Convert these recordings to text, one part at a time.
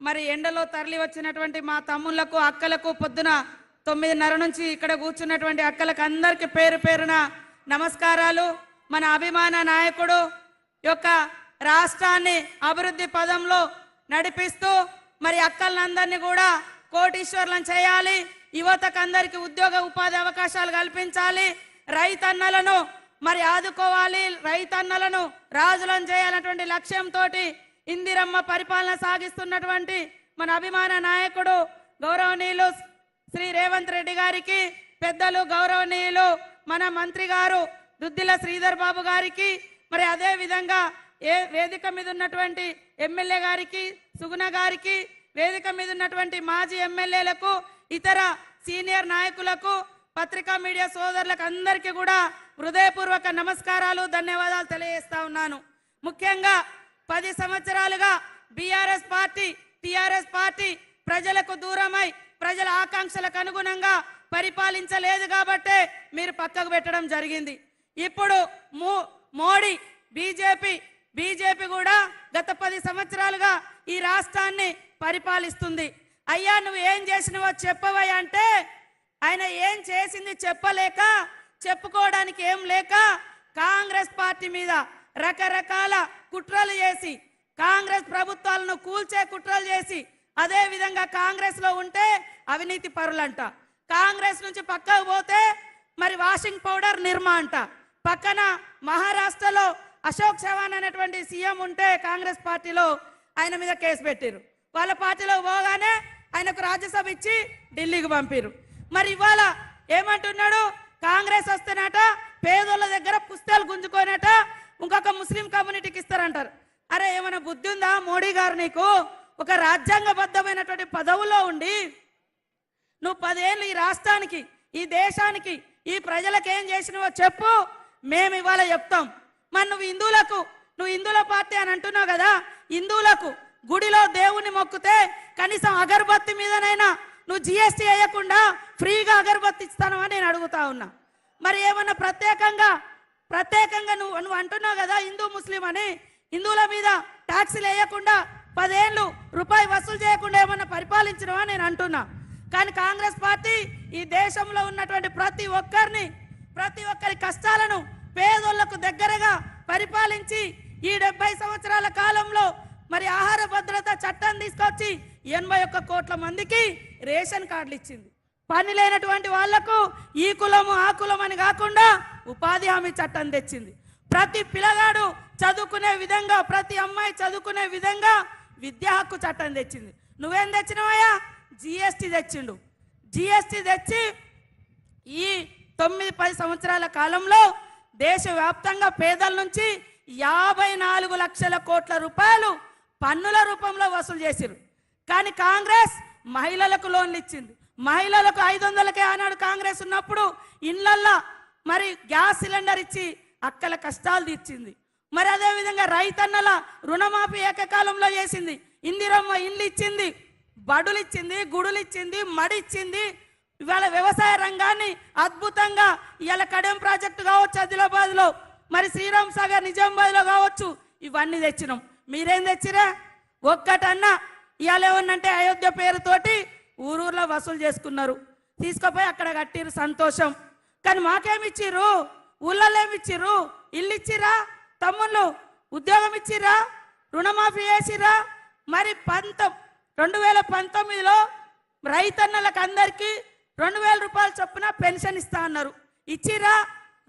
మరి ఎండలో తరలి వచ్చినటువంటి మా తమ్ముళ్లకు అక్కలకు పొద్దున 9:30 నుంచి ఇక్కడ కూర్చున్నటువంటి అక్కలకు అందరికీ పేరు పేరున నమస్కారాలు. మన అభిమాన నాయకుడు యొక్క రాష్ట్రాన్ని అభివృద్ధి పదంలో నడిపిస్తూ మరి అక్కలందరినీ కూడా కోటీశ్వర్లను చేయాలి, యువతకు అందరికీ ఉద్యోగ ఉపాధి అవకాశాలు కల్పించాలి, రైతన్నలను మరి ఆదుకోవాలి, రైతన్నలను రాజులను చేయాలన్నటువంటి లక్ష్యంతో ఇందిరమ్మ పరిపాలన సాగిస్తున్నటువంటి మన అభిమాన నాయకుడు గౌరవనీయులు శ్రీ రేవంత్ రెడ్డి గారికి, పెద్దలు గౌరవనీయులు మన మంత్రి గారు దుద్దిల శ్రీధర్ బాబు గారికి, మరి అదే విధంగా వేదిక మీద ఉన్నటువంటి ఎమ్మెల్యే గారికి, సుగుణ గారికి, వేదిక మీద ఉన్నటువంటి మాజీ ఎమ్మెల్యేలకు, ఇతర సీనియర్ నాయకులకు, పత్రికా మీడియా సోదరులకు అందరికీ కూడా హృదయపూర్వక నమస్కారాలు, ధన్యవాదాలు తెలియజేస్తా ఉన్నాను. ముఖ్యంగా 10 సంవత్సరాలుగా బీఆర్ఎస్ పార్టీ టీఆర్ఎస్ పార్టీ ప్రజలకు దూరమై ప్రజల ఆకాంక్షలకు అనుగుణంగా పరిపాలించలేదు కాబట్టే మీరు పక్కకు పెట్టడం జరిగింది. ఇప్పుడు మోడీ బీజేపీ కూడా గత 10 సంవత్సరాలుగా ఈ రాష్ట్రాన్ని పరిపాలిస్తుంది. అయ్యా నువ్వు ఏం చేసినవో చెప్పవయ్యా అంటే ఆయన ఏం చేసింది చెప్పలేక, చెప్పుకోవడానికి ఏం లేక కాంగ్రెస్ పార్టీ మీద రకరకాల కుట్రలు చేసి, కాంగ్రెస్ ప్రభుత్వాలను కూల్చే కుట్రలు చేసి, అదే విధంగా కాంగ్రెస్ లో ఉంటే అవినీతి పరులంట, కాంగ్రెస్ నుంచి పక్కకు పోతే మరి వాషింగ్ పౌడర్ నిర్మా అంట, పక్కన మహారాష్ట్రలో అశోక్ చవాన్ అనేటువంటి సీఎం ఉంటే కాంగ్రెస్ పార్టీలో ఆయన మీద కేసు పెట్టారు. వాళ్ళ పార్టీలో పోగానే ఆయనకు రాజ్యసభ ఇచ్చి ఢిల్లీకి పంపారు. మరి ఇవాళ ఏమంటున్నాడు, కాంగ్రెస్ వస్తేనట పేదోళ్ళ దగ్గర పుస్తకాలు గుంజుకోనట ఇంకొక ముస్లిం కమ్యూనిటీకి ఇస్తారంటారు. అరే ఏమైనా బుద్ధి ఉందా మోడీ గారు? నీకు ఒక రాజ్యాంగబద్ధమైనటువంటి పదవులో ఉండి నువ్వు 10 ఏళ్ళు ఈ రాష్ట్రానికి, ఈ దేశానికి, ఈ ప్రజలకు ఏం చేసినవో చెప్పు, మేము ఇవాళ చెప్తాం. మరి నువ్వు హిందువుల పార్టీ అని అంటున్నావు కదా, హిందువులకు గుడిలో దేవుని మొక్కుతే కనీసం అగరబత్తి మీదనైనా నువ్వు జిఎస్టీ వేయకుండా ఫ్రీగా అగరబత్తి ఇస్తాను అని నేను అడుగుతా ఉన్నా. మరి ఏమన్నా ప్రత్యేకంగా నువ్వు అంటున్నావు కదా హిందూ ముస్లిం అని, హిందువుల మీద ట్యాక్సీలు వేయకుండా 10 ఏళ్ళు రూపాయి వసూలు చేయకుండా ఏమన్నా పరిపాలించినవా నేను అంటున్నా. కానీ కాంగ్రెస్ పార్టీ ఈ దేశంలో ఉన్నటువంటి ప్రతి ఒక్కరి కష్టాలను పేదోళ్లకు దగ్గరగా పరిపాలించి ఈ 70 సంవత్సరాల కాలంలో మరి ఆహార భద్రత చట్టం తీసుకొచ్చి 81 కోట్ల మందికి రేషన్ కార్డులు ఇచ్చింది. పని లేనటువంటి వాళ్లకు ఈ కులము ఆ కులం అని కాకుండా ఉపాధి హామీ చట్టం తెచ్చింది. ప్రతి పిల్లగాడు చదువుకునే విధంగా, ప్రతి అమ్మాయి చదువుకునే విధంగా విద్యా హక్కు చట్టం తెచ్చింది. నువ్వేం తెచ్చినవయ్యా? జిఎస్టీ తెచ్చిండు. జిఎస్టీ తెచ్చి ఈ 9-10 సంవత్సరాల కాలంలో దేశవ్యాప్తంగా పేదల నుంచి 54 లక్షల కోట్ల రూపాయలు పన్నుల రూపంలో వసూలు చేసిరు. కానీ కాంగ్రెస్ మహిళలకు లోన్లు ఇచ్చింది. మహిళలకు 500కే ఆనాడు కాంగ్రెస్ ఉన్నప్పుడు ఇళ్లల్లో మరి గ్యాస్ సిలిండర్ ఇచ్చి అక్కల కష్టాలు తీర్చింది. మరి అదేవిధంగా రైతన్నల రుణమాఫీ ఏకకాలంలో చేసింది. ఇందిరమ్మ ఇల్లు ఇచ్చింది, బడులు ఇచ్చింది, గుడులు ఇచ్చింది, మడి ఇచ్చింది. ఇవాళ వ్యవసాయ రంగాన్ని అద్భుతంగా ఇవాళ కడెం ప్రాజెక్టు కావచ్చు ఆదిలాబాద్లో, మరి శ్రీరామ్ సాగర్ నిజామాబాద్లో కావచ్చు, ఇవన్నీ తెచ్చినాం. మీరేం తెచ్చిరా? ఒక్కటన్నా ఇవాళ ఏమన్నంటే అయోధ్య పేరుతోటి ఊరూర్లో వసూలు చేసుకున్నారు, తీసుకుపోయి అక్కడ కట్టిరు, సంతోషం. కానీ మాకేమిచ్చిర్రు? ఊళ్ళలో ఏమిచ్చిర్రు? ఇల్లు ఇచ్చిరా? తమ్ముళ్ళు ఉద్యోగం ఇచ్చిరా? రుణమాఫీ చేసిరా? మరి 2019లో రైతన్నలకు అందరికీ 2000 రూపాయల చొప్పున పెన్షన్ ఇస్తా అన్నారు, ఇచ్చిరా?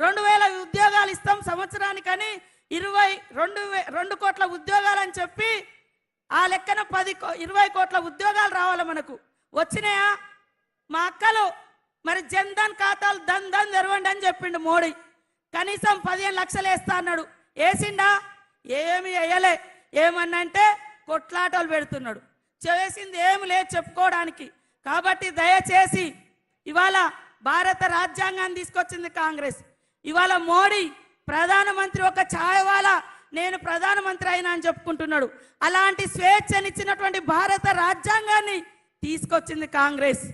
2000 ఉద్యోగాలు ఇస్తాం సంవత్సరానికని 22 కోట్ల ఉద్యోగాలు అని చెప్పి ఆ లెక్కన 20 కోట్ల ఉద్యోగాలు రావాలి మనకు. వచ్చినాయా? మా అక్కలు మరి జన్ధన్ ఖాతాలు దన్ తెరవండి అని చెప్పిండు మోడీ. కనీసం 15 లక్షలు వేస్తా అన్నాడు, వేసిండా? ఏమి వేయలే. ఏమన్నంటే కొట్లాటలు పెడుతున్నాడు, చేసింది ఏమి లేదు చెప్పుకోవడానికి. కాబట్టి దయచేసి ఇవాళ భారత రాజ్యాంగాన్ని తీసుకొచ్చింది కాంగ్రెస్. ఇవాళ మోడీ ప్రధానమంత్రి ఒక ఛాయవాలా నేను ప్రధానమంత్రి అయినా అని చెప్పుకుంటున్నాడు. అలాంటి స్వేచ్ఛనిచ్చినటువంటి భారత రాజ్యాంగాన్ని తీసుకొచ్చింది కాంగ్రెస్.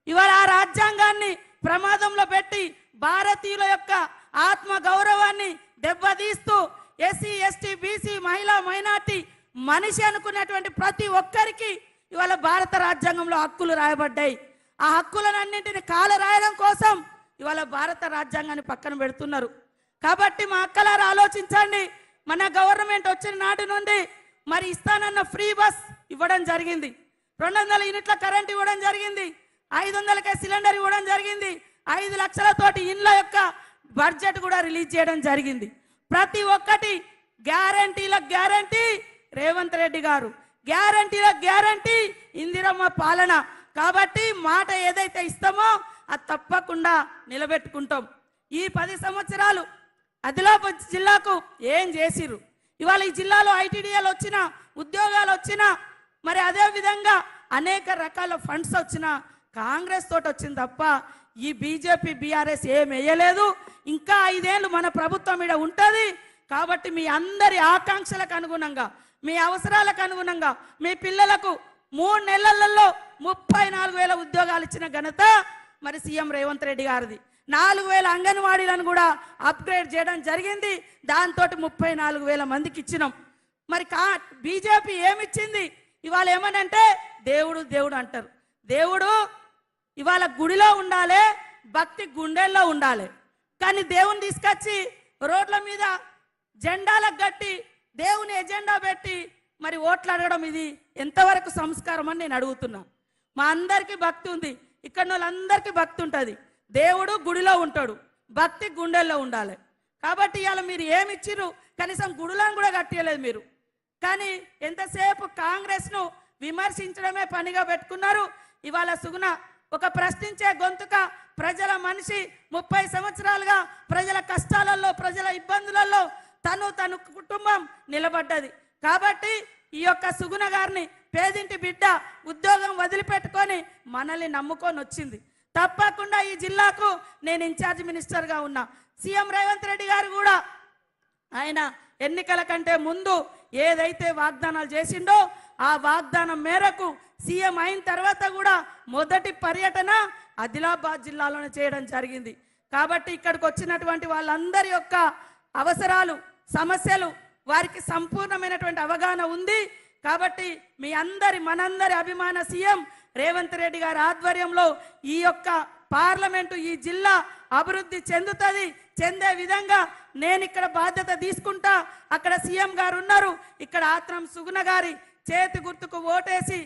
ఇవాళ ఆ రాజ్యాంగాన్ని ప్రమాదంలో పెట్టి భారతీయుల యొక్క ఆత్మ గౌరవాన్ని దెబ్బతీస్తూ ఎస్సీ ఎస్టీ బీసీ మహిళా మైనార్టీ మనిషి అనుకునేటువంటి ప్రతి ఒక్కరికి ఇవాళ భారత రాజ్యాంగంలో హక్కులు రాయబడ్డాయి. ఆ హక్కులన్నింటిని కాల రాయడం కోసం ఇవాళ భారత రాజ్యాంగాన్ని పక్కన పెడుతున్నారు. కాబట్టి మా అక్కలారా ఆలోచించండి. మన గవర్నమెంట్ వచ్చిన నాటి నుండి మరి ఇస్తానన్న ఫ్రీ బస్ ఇవ్వడం జరిగింది, 200 యూనిట్ల కరెంట్ ఇవ్వడం జరిగింది, 500కే సిలిండర్ ఇవ్వడం జరిగింది, 5 లక్షలతోటి ఇండ్ల యొక్క బడ్జెట్ కూడా రిలీజ్ చేయడం జరిగింది. ప్రతి ఒక్కటి గ్యారంటీలకు గ్యారంటీ రేవంత్ రెడ్డి గారు, గ్యారంటీలకు గ్యారంటీ ఇందిరమ్మ పాలన. కాబట్టి మాట ఏదైతే ఇస్తామో అది తప్పకుండా నిలబెట్టుకుంటాం. ఈ 10 సంవత్సరాలు ఆదిలాబాద్ జిల్లాకు ఏం చేసిరు? ఇవాళ ఈ జిల్లాలో ఐటీడీఏలు వచ్చిన, ఉద్యోగాలు వచ్చిన, మరి అదే విధంగా అనేక రకాల ఫండ్స్ వచ్చిన కాంగ్రెస్ తోటి వచ్చింది తప్ప ఈ బీజేపీ బీఆర్ఎస్ ఏం వేయలేదు. ఇంకా 5 ఏళ్ళు మన ప్రభుత్వం మీద ఉంటుంది. కాబట్టి మీ అందరి ఆకాంక్షలకు అనుగుణంగా, మీ అవసరాలకు అనుగుణంగా మీ పిల్లలకు 3 నెలలలో 34,000 ఉద్యోగాలు ఇచ్చిన ఘనత మరి సీఎం రేవంత్ రెడ్డి గారిది. 4,000 అంగన్వాడీలను కూడా అప్గ్రేడ్ చేయడం జరిగింది. దాంతో 34,000 మందికి ఇచ్చినాం. మరి బీజేపీ ఏమిచ్చింది? ఇవాళ ఏమనంటే దేవుడు దేవుడు అంటారు. దేవుడు ఇవాళ గుడిలో ఉండాలి, భక్తి గుండెల్లో ఉండాలి. కానీ దేవుని తీసుకొచ్చి రోడ్ల మీద జెండాలకు కట్టి దేవుని ఎజెండా పెట్టి మరి ఓట్లు అడగడం ఇది ఎంతవరకు సంస్కారం అని నేను అడుగుతున్నా. మా అందరికీ భక్తి ఉంది, ఇక్కడ వాళ్ళందరికీ భక్తి ఉంటుంది. దేవుడు గుడిలో ఉంటాడు, భక్తి గుండెల్లో ఉండాలి. కాబట్టి ఇవాళ మీరు ఏమి ఇచ్చిర్రు? కనీసం గుడులను కూడా కట్టలేదు మీరు. కానీ ఎంతసేపు కాంగ్రెస్ను విమర్శించడమే పనిగా పెట్టుకున్నారు. ఇవాళ సుగుణ ఒక ప్రశ్నించే గొంతుక, ప్రజల మనిషి, 30 సంవత్సరాలుగా ప్రజల కష్టాలలో, ప్రజల ఇబ్బందులలో తన కుటుంబం నిలబడ్డది. కాబట్టి ఈ యొక్క సుగుణ గారిని, పేదింటి బిడ్డ, ఉద్యోగం వదిలిపెట్టుకొని మనల్ని నమ్ముకొని వచ్చింది. తప్పకుండా ఈ జిల్లాకు నేను ఇన్ఛార్జ్ మినిస్టర్గా ఉన్నా. సీఎం రేవంత్ రెడ్డి గారు కూడా ఆయన ఎన్నికల కంటే ముందు ఏదైతే వాగ్దానాలు చేసిండో ఆ వాగ్దానం మేరకు సీఎం అయిన తర్వాత కూడా మొదటి పర్యటన ఆదిలాబాద్ జిల్లాలోనే చేయడం జరిగింది. కాబట్టి ఇక్కడికి వచ్చినటువంటి వాళ్ళందరి యొక్క అవసరాలు, సమస్యలు వారికి సంపూర్ణమైనటువంటి అవగాహన ఉంది. కాబట్టి మీ మనందరి అభిమాన సీఎం రేవంత్ రెడ్డి గారి ఆధ్వర్యంలో ఈ యొక్క పార్లమెంటు, ఈ జిల్లా అభివృద్ధి చెందుతుంది. చెందే విధంగా నేను ఇక్కడ బాధ్యత తీసుకుంటా. అక్కడ సీఎం గారు ఉన్నారు, ఇక్కడ ఆత్రం సుగుణ గారి చేతి గుర్తుకు ఓటేసి